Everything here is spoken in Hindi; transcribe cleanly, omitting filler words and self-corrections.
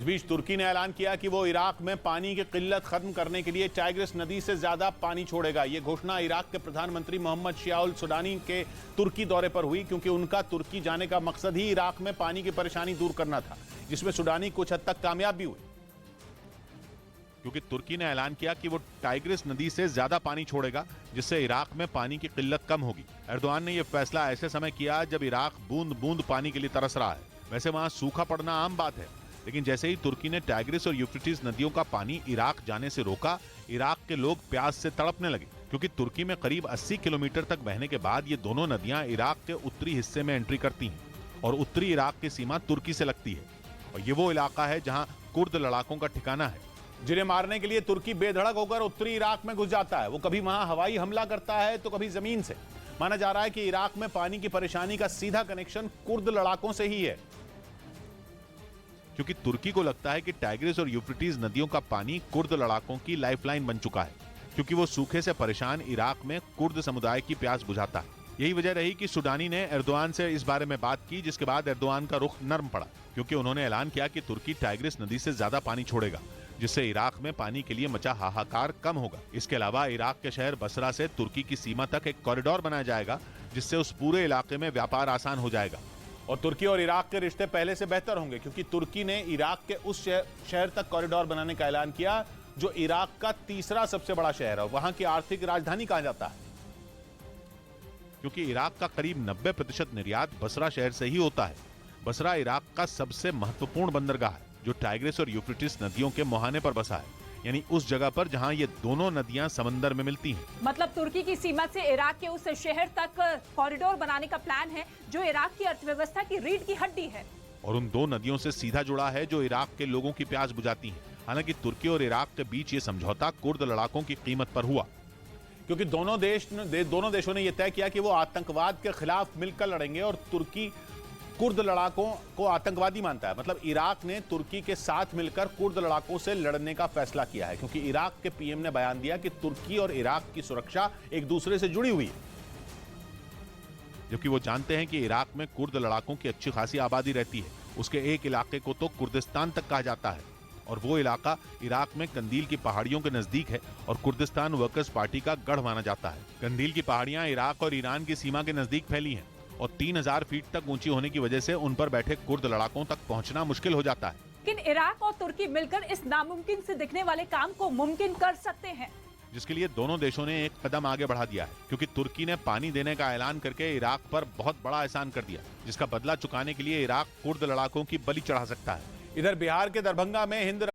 इस बीच तुर्की ने ऐलान किया कि वो इराक में पानी की किल्लत खत्म करने के लिए टाइग्रिस नदी से ज्यादा पानी छोड़ेगा। ये घोषणा इराक के प्रधानमंत्री मोहम्मद शियाउल सुडानी के तुर्की दौरे पर हुई, क्योंकि उनका तुर्की जाने का मकसद ही इराक में पानी की परेशानी दूर करना था, जिसमें सुडानी कुछ हद तक कामयाब भी हुए। क्योंकि तुर्की ने ऐलान किया कि वो टाइग्रिस नदी से ज्यादा पानी छोड़ेगा, जिससे इराक में पानी की किल्लत कम होगी। एर्दोआन ने यह फैसला ऐसे समय किया जब इराक बूंद बूंद पानी के लिए तरस रहा है। वैसे वहां सूखा पड़ना आम बात है, लेकिन जैसे ही तुर्की ने टाइग्रिस और यूफ्रेटिस नदियों का पानी इराक जाने से रोका, इराक के लोग प्यास से तड़पने लगे। क्योंकि तुर्की में करीब 80 किलोमीटर तक बहने के बाद ये दोनों नदियां इराक के उत्तरी हिस्से में एंट्री करती हैं और उत्तरी इराक की सीमा तुर्की से लगती है। और ये वो इलाका है जहां कुर्द लड़ाकों का ठिकाना है, जिन्हें मारने के लिए तुर्की बेधड़क होकर उत्तरी इराक में घुस जाता है। वो कभी वहां हवाई हमला करता है तो कभी जमीन से। माना जा रहा है कि इराक में पानी की परेशानी का सीधा कनेक्शन कुर्द लड़ाकों से ही है, क्योंकि तुर्की को लगता है कि टाइग्रिस और यूफ्रेटिस नदियों का पानी कुर्द लड़ाकों की लाइफलाइन बन चुका है, क्योंकि वो सूखे से परेशान इराक में कुर्द समुदाय की प्यास बुझाता है। यही वजह रही कि सुडानी ने एर्दोआन से इस बारे में बात की, जिसके बाद एर्दोआन का रुख नर्म पड़ा, क्योंकि उन्होंने ऐलान किया कि तुर्की टाइग्रिस नदी से ज्यादा पानी छोड़ेगा, जिससे इराक में पानी के लिए मचा हाहाकार कम होगा। इसके अलावा इराक के शहर बसरा से तुर्की की सीमा तक एक कॉरिडोर बनाया जाएगा, जिससे उस पूरे इलाके में व्यापार आसान हो जाएगा। और तुर्की और इराक के रिश्ते पहले से बेहतर होंगे, क्योंकि तुर्की ने इराक के उस शहर तक कॉरिडोर बनाने का ऐलान किया जो इराक का तीसरा सबसे बड़ा शहर है, वहां की आर्थिक राजधानी कहा जाता है। क्योंकि इराक का करीब 90% निर्यात बसरा शहर से ही होता है। बसरा इराक का सबसे महत्वपूर्ण बंदरगाह है, जो टाइग्रिस और यूफ्रेटिस नदियों के मुहाने पर बसा है, यानी उस जगह पर जहां ये दोनों नदियां समंदर में मिलती हैं। मतलब तुर्की की सीमा से इराक के उस शहर तक कॉरिडोर बनाने का प्लान है, जो इराक की अर्थव्यवस्था की रीढ़ की हड्डी है और उन दो नदियों से सीधा जुड़ा है, जो इराक के लोगों की प्यास बुझाती हैं। हालांकि तुर्की और इराक के बीच ये समझौता कुर्द लड़ाकों की कीमत पर हुआ, क्योंकि दोनों देशों ने यह तय किया कि वो आतंकवाद के खिलाफ मिलकर लड़ेंगे, और तुर्की कुर्द लड़ाकों को आतंकवादी मानता है। मतलब इराक ने तुर्की के साथ मिलकर कुर्द लड़ाकों से लड़ने का फैसला किया है, क्योंकि इराक के पीएम ने बयान दिया कि तुर्की और इराक की सुरक्षा एक दूसरे से जुड़ी हुई है, जबकि वो जानते हैं कि इराक में कुर्द लड़ाकों की अच्छी खासी आबादी रहती है। उसके एक इलाके को तो कुर्दिस्तान तक कहा जाता है, और वो इलाका इराक में कंदील की पहाड़ियों के नजदीक है और कुर्दिस्तान वर्कर्स पार्टी का गढ़ माना जाता है। कंदील की पहाड़ियां इराक और ईरान की सीमा के नजदीक फैली हैं और 3000 फीट तक ऊंची होने की वजह से उन पर बैठे कुर्द लड़ाकों तक पहुंचना मुश्किल हो जाता है। लेकिन इराक और तुर्की मिलकर इस नामुमकिन से दिखने वाले काम को मुमकिन कर सकते हैं, जिसके लिए दोनों देशों ने एक कदम आगे बढ़ा दिया है, क्योंकि तुर्की ने पानी देने का ऐलान करके इराक पर बहुत बड़ा एहसान कर दिया, जिसका बदला चुकाने के लिए इराक कुर्द लड़ाकों की बलि चढ़ा सकता है। इधर बिहार के दरभंगा में हिंद